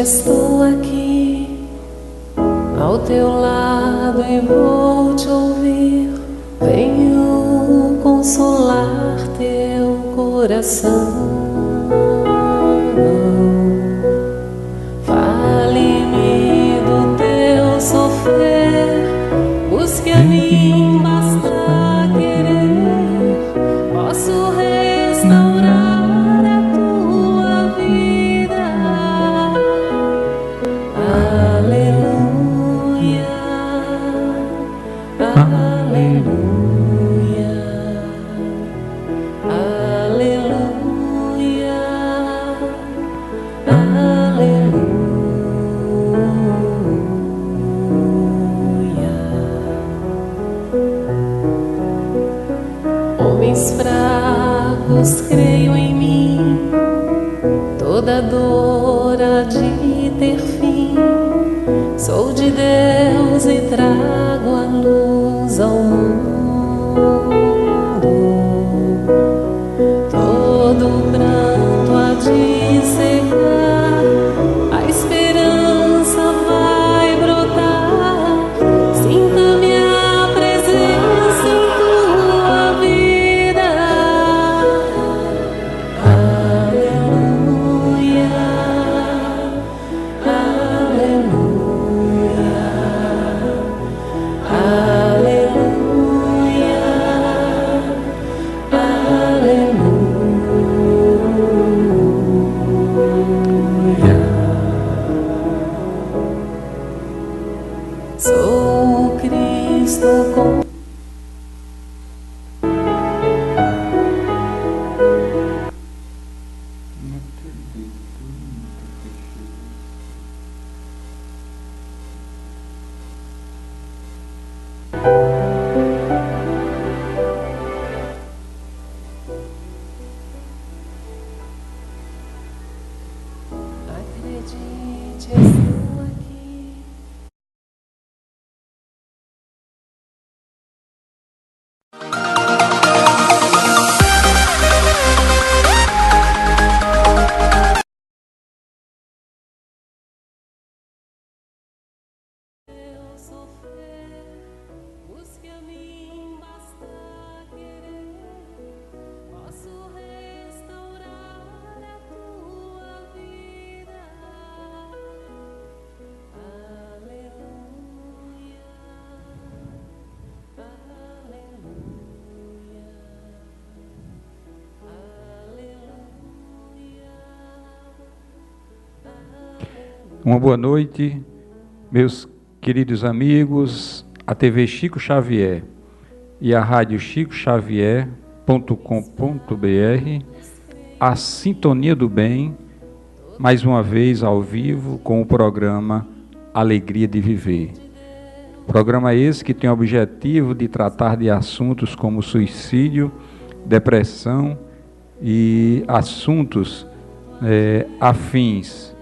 estou aqui ao teu lado e vou te ouvir. Venho consolar teu coração. Fale-me do teu sofrer, busque a mim, basta querer. Posso restaurar a tua vida. Aleluia, aleluia, aleluia, aleluia. Homens fracos, creio em mim, toda dor há de ter fim. Sou de Deus e trago a luz ao mundo. Todo pranto há de secar, a esperança vai brotar. Sinta minha presença em tua vida. Aleluia, aleluia, aleluia, aleluia. Sou o Cristo com acredite, estou aqui. Teu sofrer, busque a mim, basta querer. Posso restaurar a tua vida. Aleluia, aleluia, aleluia. Uma boa noite, meus queridos amigos. A TV Chico Xavier e a rádio chicoxavier.com.br, a Sintonia do Bem, mais uma vez ao vivo com o programa Alegria de Viver. Programa esse que tem o objetivo de tratar de assuntos como suicídio, depressão e assuntos afins.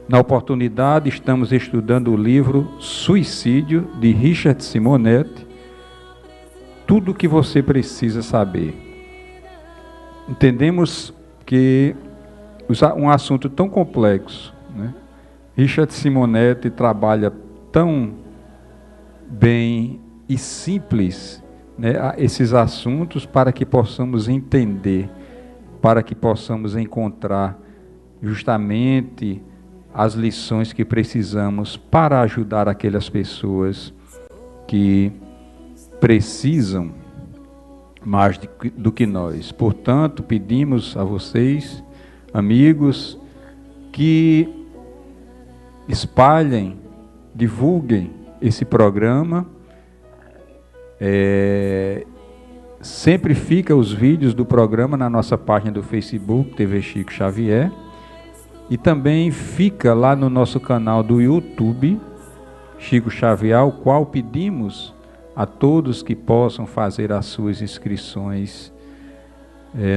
Na oportunidade, estamos estudando o livro Suicídio, de Richard Simonetti. Tudo o que você precisa saber. Entendemos que um assunto tão complexo, né? Richard Simonetti trabalha tão bem e simples, né, esses assuntos para que possamos entender, para que possamos encontrar justamente as lições que precisamos para ajudar aquelas pessoas que precisam mais do que nós. Portanto, pedimos a vocês, amigos, que espalhem, divulguem esse programa. Sempre fica os vídeos do programa na nossa página do Facebook, TV Chico Xavier. E também fica lá no nosso canal do YouTube, Chico Xavier, ao qual pedimos a todos que possam fazer as suas inscrições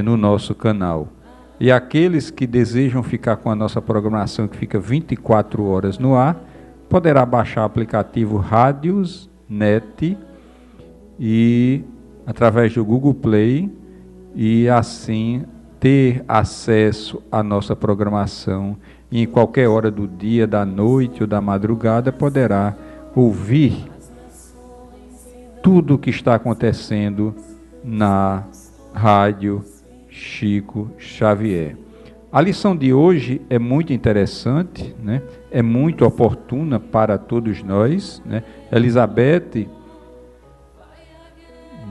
no nosso canal. E aqueles que desejam ficar com a nossa programação, que fica 24 horas no ar, poderá baixar o aplicativo Rádios Net e através do Google Play, e assim ter acesso à nossa programação e em qualquer hora do dia, da noite ou da madrugada poderá ouvir tudo o que está acontecendo na Rádio Chico Xavier. A lição de hoje é muito interessante, né? É muito oportuna para todos nós, né? Elizabeth,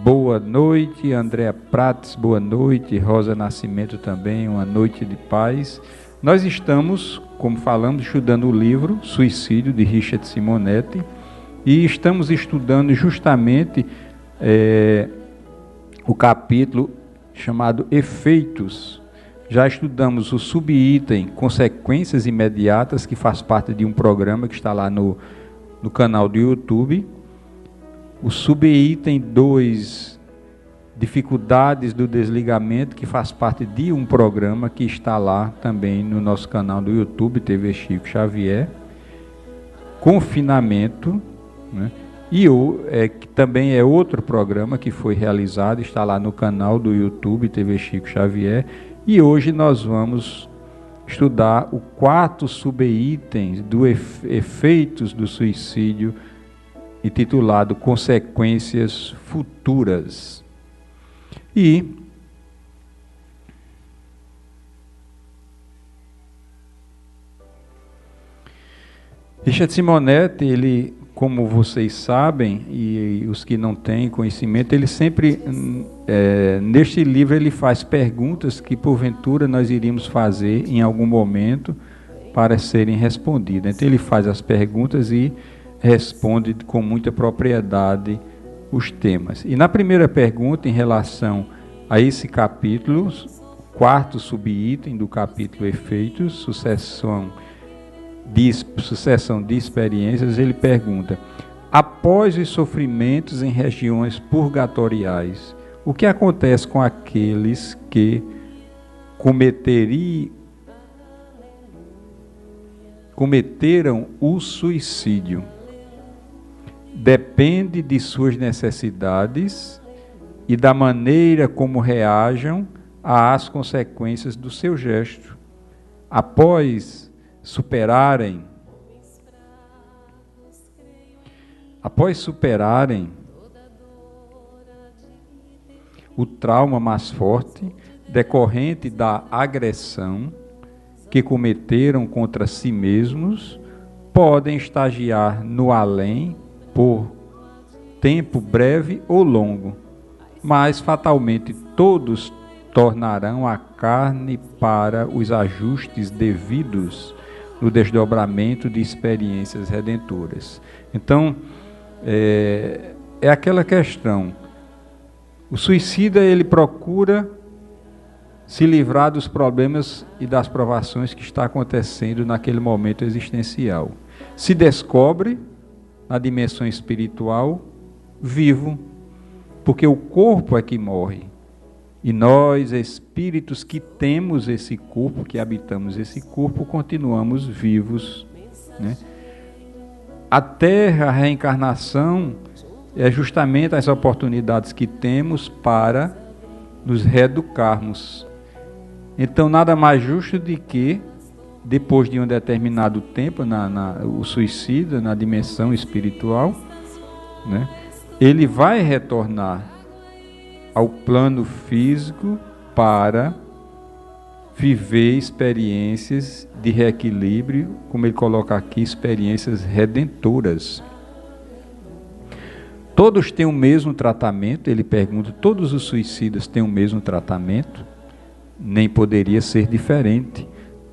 boa noite. Andréa Prates, boa noite. Rosa Nascimento também, uma noite de paz. Nós estamos, como falamos, estudando o livro Suicídio, de Richard Simonetti, e estamos estudando justamente o capítulo chamado Efeitos. Já estudamos o subitem Consequências Imediatas, que faz parte de um programa que está lá no canal do YouTube. O subitem 2, Dificuldades do Desligamento, que faz parte de um programa que está lá também no nosso canal do YouTube, TV Chico Xavier. Confinamento, né? Que também é outro programa que foi realizado, está lá no canal do YouTube, TV Chico Xavier. E hoje nós vamos estudar o 4º subitem do Efeitos do Suicídio, intitulado Consequências Futuras. E Richard Simonetti, ele, como vocês sabem, e os que não têm conhecimento, ele sempre, neste livro, ele faz perguntas que, porventura, nós iríamos fazer em algum momento para serem respondidas. Então, ele faz as perguntas e responde com muita propriedade os temas. E na primeira pergunta, em relação a esse capítulo, 4º subitem do capítulo Efeitos, sucessão de experiências, ele pergunta: após os sofrimentos em regiões purgatoriais, o que acontece com aqueles que cometeram o suicídio? Depende de suas necessidades e da maneira como reajam às consequências do seu gesto. Após superarem o trauma mais forte decorrente da agressão que cometeram contra si mesmos, podem estagiar no além por tempo breve ou longo, mas fatalmente todos tornarão a carne para os ajustes devidos no desdobramento de experiências redentoras. Então, é aquela questão. O suicida, ele procura se livrar dos problemas e das provações que está acontecendo naquele momento existencial. Se descobre na dimensão espiritual vivo, porque o corpo é que morre. E nós, espíritos que temos esse corpo, que habitamos esse corpo, continuamos vivos, né? A Terra, a reencarnação, é justamente as oportunidades que temos para nos reeducarmos. Então, nada mais justo de que, depois de um determinado tempo, o suicida, na dimensão espiritual, né, ele vai retornar ao plano físico para viver experiências de reequilíbrio, como ele coloca aqui, experiências redentoras. Todos têm o mesmo tratamento? Ele pergunta, todos os suicidas têm o mesmo tratamento? Nem poderia ser diferente.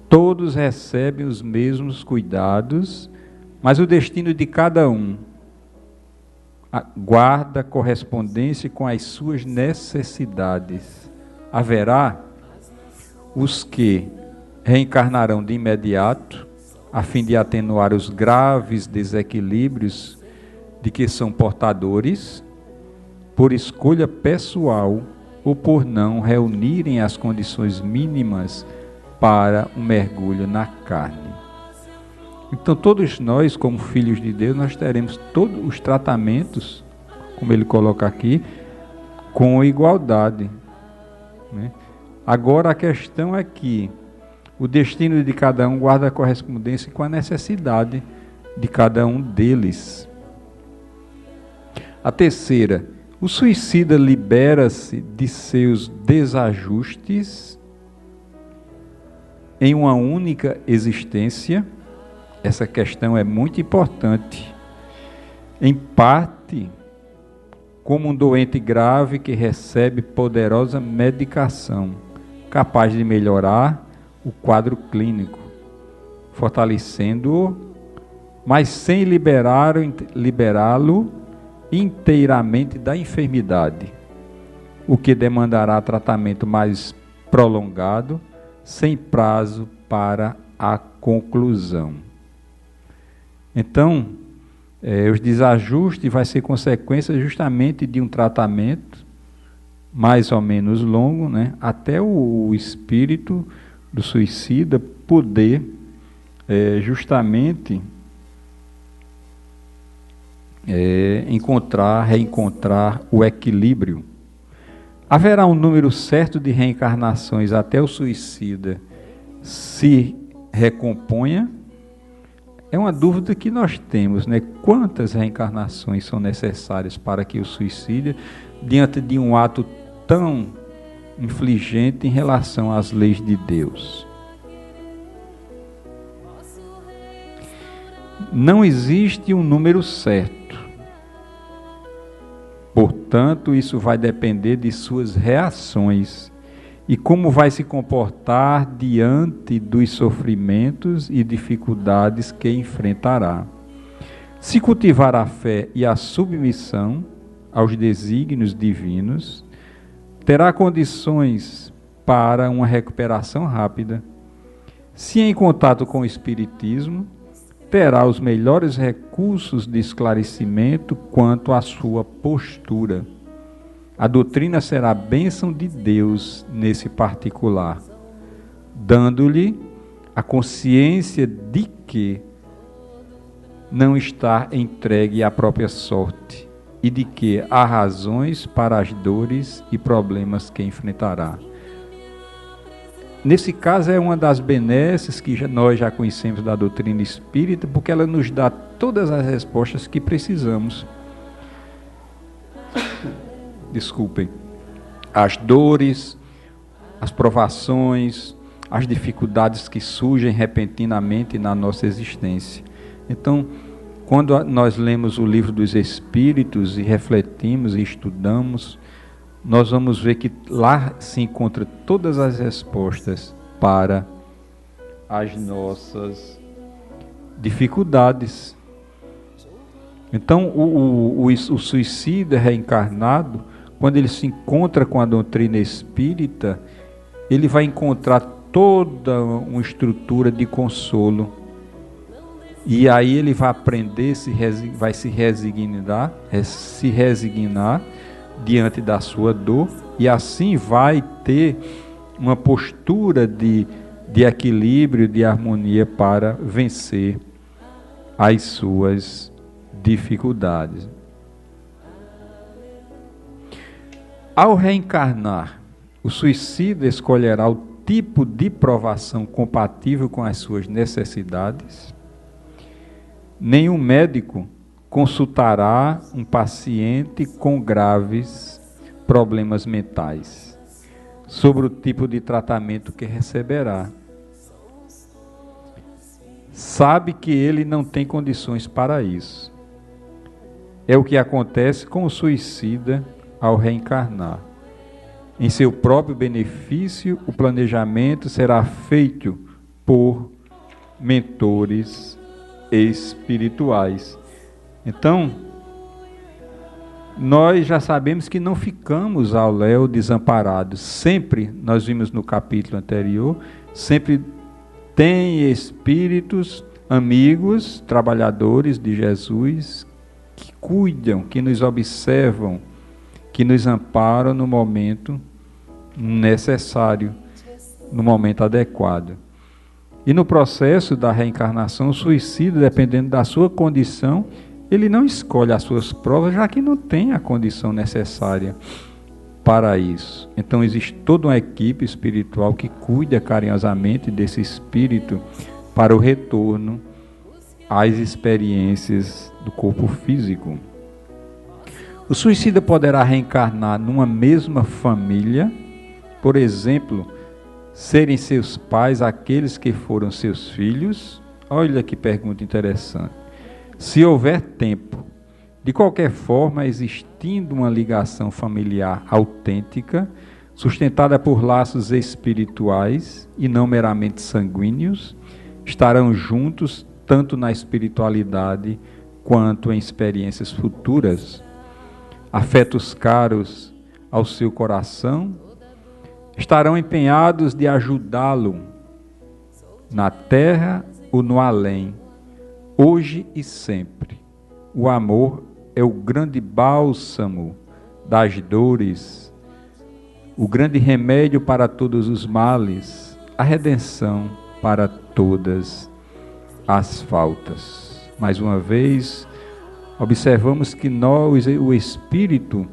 Todos recebem os mesmos cuidados, mas o destino de cada um guarda correspondência com as suas necessidades. Haverá os que reencarnarão de imediato, a fim de atenuar os graves desequilíbrios de que são portadores, por escolha pessoal ou por não reunirem as condições mínimas para um mergulho na carne. Então, todos nós, como filhos de Deus, nós teremos todos os tratamentos, como ele coloca aqui, com igualdade, né? Agora, a questão é que O destino de cada um guarda correspondência com a necessidade de cada um deles. A terceira, o suicida libera-se de seus desajustes em uma única existência. Essa questão é muito importante. Em parte, como um doente grave que recebe poderosa medicação, capaz de melhorar o quadro clínico, fortalecendo-o, mas sem liberá-lo inteiramente da enfermidade, o que demandará tratamento mais prolongado, sem prazo para a conclusão. Então, os desajustes vai ser consequência justamente de um tratamento mais ou menos longo, né, até o espírito do suicida poder justamente reencontrar o equilíbrio. Haverá um número certo de reencarnações até o suicida se recomponha? É uma dúvida que nós temos, né? Quantas reencarnações são necessárias para que o suicida, diante de um ato tão infligente em relação às leis de Deus? Não existe um número certo. Portanto, isso vai depender de suas reações e como vai se comportar diante dos sofrimentos e dificuldades que enfrentará. Se cultivar a fé e a submissão aos desígnios divinos, terá condições para uma recuperação rápida. Se em contato com o Espiritismo, terá os melhores recursos de esclarecimento quanto à sua postura. A doutrina será a bênção de Deus nesse particular, dando-lhe a consciência de que não está entregue à própria sorte e de que há razões para as dores e problemas que enfrentará. Nesse caso é uma das benesses que nós já conhecemos da doutrina espírita, porque ela nos dá todas as respostas que precisamos. Desculpem. As dores, as provações, as dificuldades que surgem repentinamente na nossa existência. Então, quando nós lemos o livro dos Espíritos e refletimos e estudamos, nós vamos ver que lá se encontra todas as respostas para as nossas dificuldades. Então, o suicida reencarnado, quando ele se encontra com a doutrina espírita, ele vai encontrar toda uma estrutura de consolo. E aí ele vai aprender, vai se resignar diante da sua dor, e assim vai ter uma postura de equilíbrio, de harmonia para vencer as suas dificuldades. Ao reencarnar, o suicida escolherá o tipo de provação compatível com as suas necessidades. Nenhum médico consultará um paciente com graves problemas mentais sobre o tipo de tratamento que receberá. Sabe que ele não tem condições para isso. É o que acontece com o suicida ao reencarnar. Em seu próprio benefício, o planejamento será feito por mentores espirituais. Então, nós já sabemos que não ficamos ao léu desamparados. Sempre, nós vimos no capítulo anterior, sempre tem espíritos, amigos, trabalhadores de Jesus, que cuidam, que nos observam, que nos amparam no momento necessário, no momento adequado. E no processo da reencarnação, o suicida, dependendo da sua condição, ele não escolhe as suas provas, já que não tem a condição necessária. para isso. Então existe toda uma equipe espiritual que cuida carinhosamente desse espírito para o retorno às experiências do corpo físico. O suicida poderá reencarnar numa mesma família, por exemplo, serem seus pais aqueles que foram seus filhos? Olha que pergunta interessante. Se houver tempo, de qualquer forma, existindo uma ligação familiar autêntica, sustentada por laços espirituais e não meramente sanguíneos, estarão juntos tanto na espiritualidade quanto em experiências futuras. Afetos caros ao seu coração estarão empenhados de ajudá-lo na terra ou no além, hoje e sempre. O amor é o grande bálsamo das dores, o grande remédio para todos os males, a redenção para todas as faltas. Mais uma vez, observamos que nós, o espírito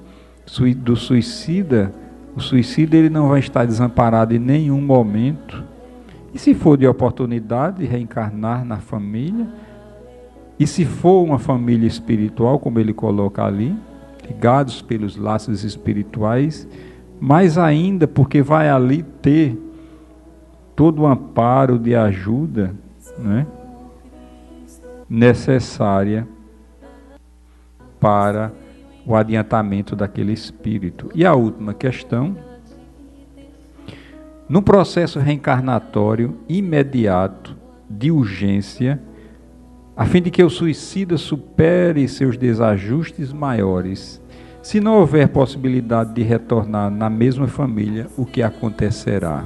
do suicida, o suicida ele não vai estar desamparado em nenhum momento. E se for de oportunidade, reencarnar na família, e se for uma família espiritual, como ele coloca ali, ligados pelos laços espirituais, mais ainda porque vai ali ter todo o amparo de ajuda, né, necessária para o adiantamento daquele espírito. E a última questão: no processo reencarnatório imediato, de urgência, a fim de que o suicida supere seus desajustes maiores, se não houver possibilidade de retornar na mesma família, o que acontecerá?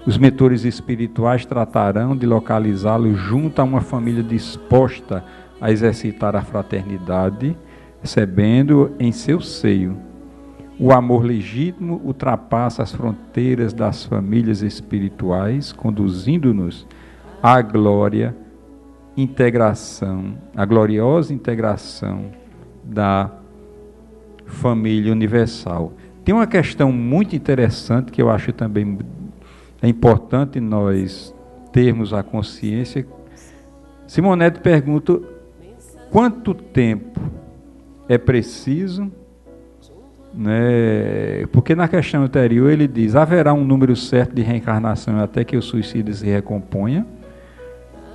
Os mentores espirituais tratarão de localizá-lo junto a uma família disposta a exercitar a fraternidade, recebendo em seu seio. O amor legítimo ultrapassa as fronteiras das famílias espirituais, conduzindo-nos à glória, integração, a gloriosa integração da família universal. Tem uma questão muito interessante que eu acho também é importante nós termos a consciência. Simonetti pergunta: quanto tempo é preciso, né? Porque na questão anterior ele diz: haverá um número certo de reencarnação até que o suicida se recomponha.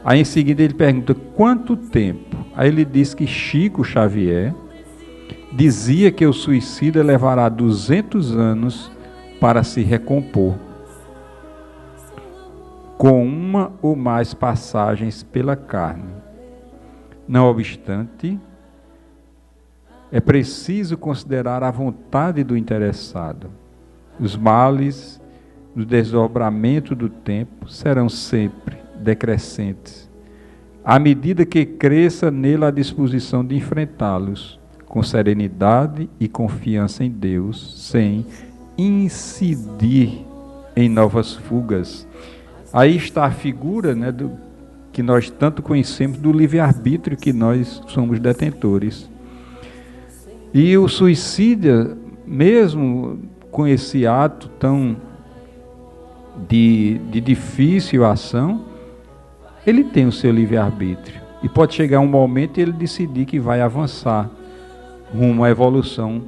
Aí em seguida ele pergunta: quanto tempo? Aí ele diz que Chico Xavier dizia que o suicida levará 200 anos para se recompor, com uma ou mais passagens pela carne. Não obstante, é preciso considerar a vontade do interessado. Os males do desdobramento do tempo serão sempre decrescentes, à medida que cresça nele a disposição de enfrentá-los com serenidade e confiança em Deus, sem incidir em novas fugas. Aí está a figura, né, que nós tanto conhecemos, do livre-arbítrio que nós somos detentores. E o suicida, mesmo com esse ato tão de difícil ação, ele tem o seu livre-arbítrio. E pode chegar um momento e ele decidir que vai avançar rumo à evolução,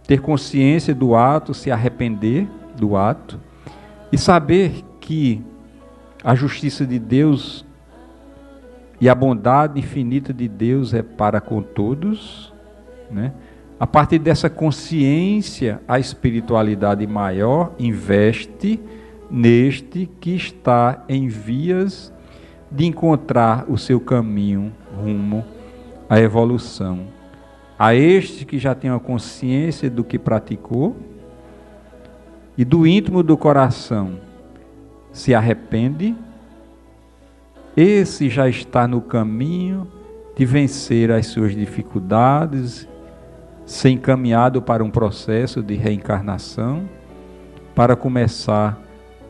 ter consciência do ato, se arrepender do ato e saber que a justiça de Deus e a bondade infinita de Deus é para com todos, né? A partir dessa consciência, a espiritualidade maior investe neste que está em vias de encontrar o seu caminho rumo à evolução. A este que já tem a consciência do que praticou e do íntimo do coração se arrepende, esse já está no caminho de vencer as suas dificuldades, ser encaminhado para um processo de reencarnação, para começar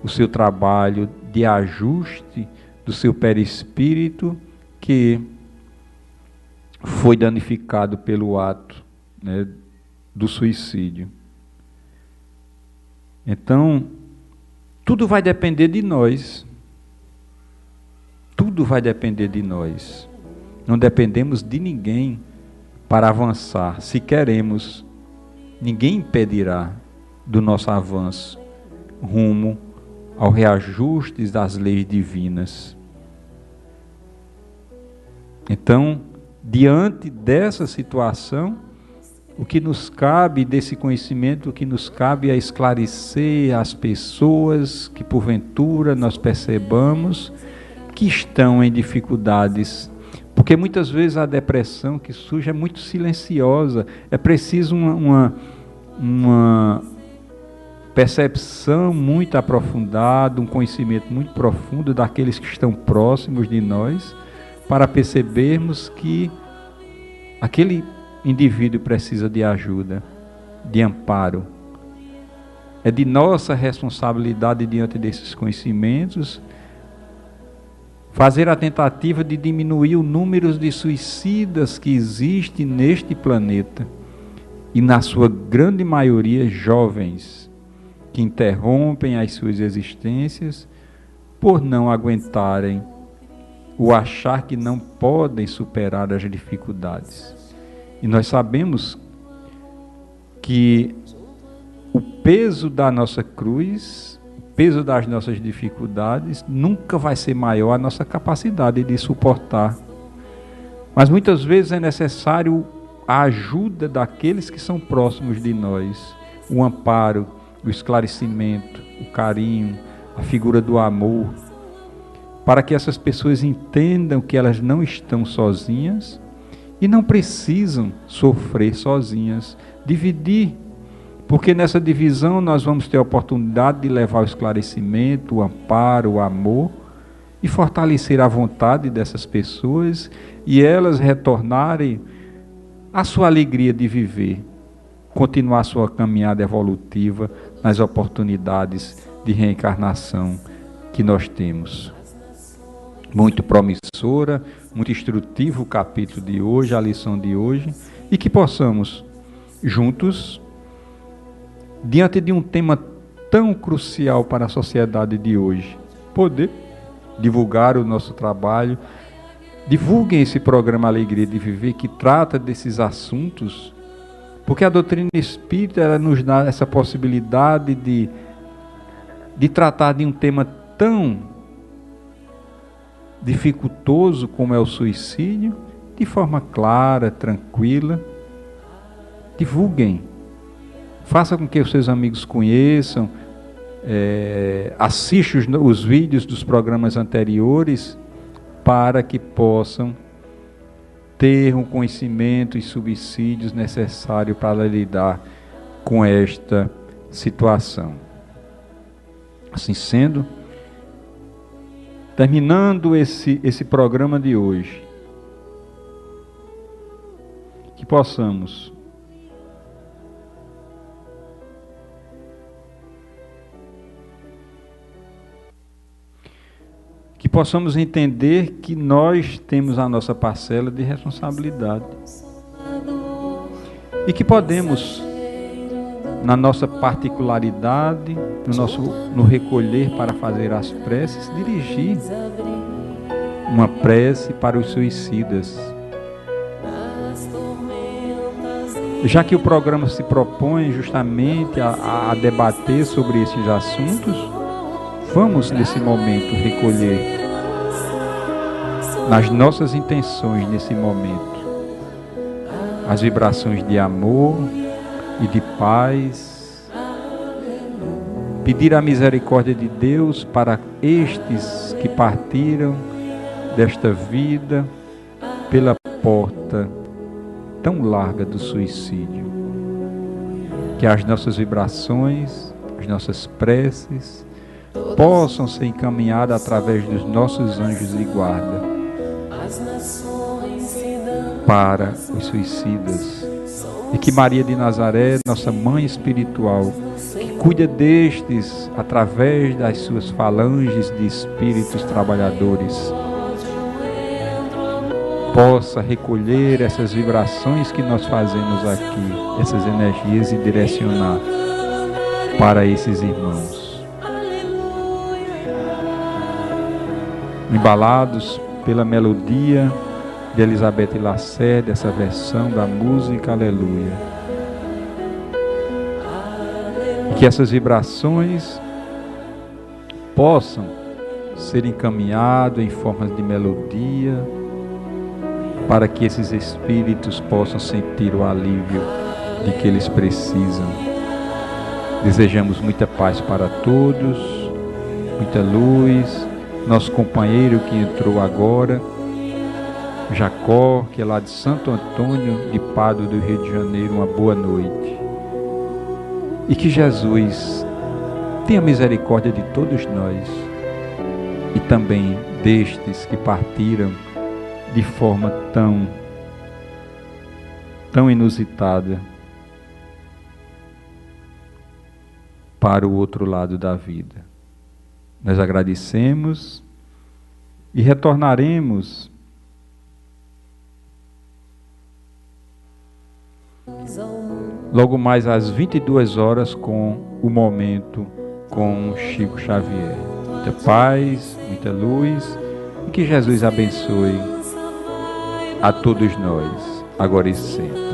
o seu trabalho de ajuste do seu perispírito que foi danificado pelo ato, né, do suicídio. Então, tudo vai depender de nós. Tudo vai depender de nós. Não dependemos de ninguém para avançar. Se queremos, ninguém impedirá do nosso avanço rumo ao reajuste das leis divinas. Então, diante dessa situação, o que nos cabe desse conhecimento, o que nos cabe é esclarecer as pessoas que porventura nós percebamos que estão em dificuldades, porque muitas vezes a depressão que surge é muito silenciosa, é preciso uma percepção muito aprofundada, um conhecimento muito profundo daqueles que estão próximos de nós, para percebermos que aquele indivíduo precisa de ajuda, de amparo. É de nossa responsabilidade diante desses conhecimentos fazer a tentativa de diminuir o número de suicidas que existe neste planeta, e na sua grande maioria jovens, que interrompem as suas existências por não aguentarem o achar que não podem superar as dificuldades. E nós sabemos que o peso da nossa cruz, o peso das nossas dificuldades, nunca vai ser maior a nossa capacidade de suportar. Mas muitas vezes é necessário a ajuda daqueles que são próximos de nós, o amparo, o esclarecimento, o carinho, a figura do amor, para que essas pessoas entendam que elas não estão sozinhas e não precisam sofrer sozinhas. Dividir, porque nessa divisão nós vamos ter a oportunidade de levar o esclarecimento, o amparo, o amor e fortalecer a vontade dessas pessoas e elas retornarem à sua alegria de viver, continuar sua caminhada evolutiva nas oportunidades de reencarnação que nós temos. Muito promissora, muito instrutivo o capítulo de hoje, a lição de hoje, e que possamos, juntos, diante de um tema tão crucial para a sociedade de hoje, poder divulgar o nosso trabalho. Divulguem esse programa Alegria de Viver, que trata desses assuntos, porque a doutrina espírita ela nos dá essa possibilidade de tratar de um tema tão dificultoso como é o suicídio, de forma clara, tranquila. Divulguem, faça com que os seus amigos conheçam, assistam os vídeos dos programas anteriores, para que possam ter um conhecimento e subsídios necessários para lidar com esta situação. Assim sendo, terminando esse programa de hoje, que possamos entender que nós temos a nossa parcela de responsabilidade e que podemos, na nossa particularidade, no recolher para fazer as preces, dirigir uma prece para os suicidas. Já que o programa se propõe justamente a debater sobre esses assuntos, vamos nesse momento recolher nas nossas intenções nesse momento as vibrações de amor e de paz, pedir a misericórdia de Deus para estes que partiram desta vida pela porta tão larga do suicídio. Que as nossas vibrações, as nossas preces possam ser encaminhadas através dos nossos anjos de guarda para os suicidas, e que Maria de Nazaré, nossa mãe espiritual, que cuida destes através das suas falanges de espíritos trabalhadores, possa recolher essas vibrações que nós fazemos aqui, essas energias, e direcionar para esses irmãos. Embalados pela melodia de Elizabeth Lacerda, essa versão da música Aleluia. E que essas vibrações possam ser encaminhadas em formas de melodia, para que esses espíritos possam sentir o alívio de que eles precisam. Desejamos muita paz para todos, muita luz. Nosso companheiro que entrou agora, Jacó, que é lá de Santo Antônio de Pádua, do Rio de Janeiro, uma boa noite. E que Jesus tenha misericórdia de todos nós e também destes que partiram de forma tão inusitada para o outro lado da vida. Nós agradecemos e retornaremos logo mais às 22 horas com o momento com Chico Xavier. Muita paz, muita luz e que Jesus abençoe a todos nós, agora e sempre.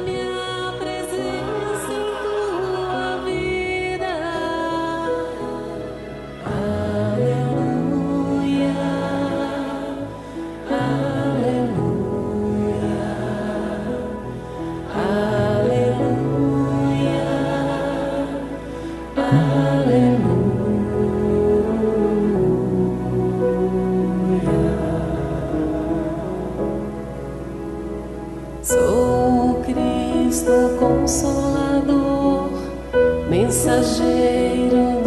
Sou Cristo Consolador, mensageiro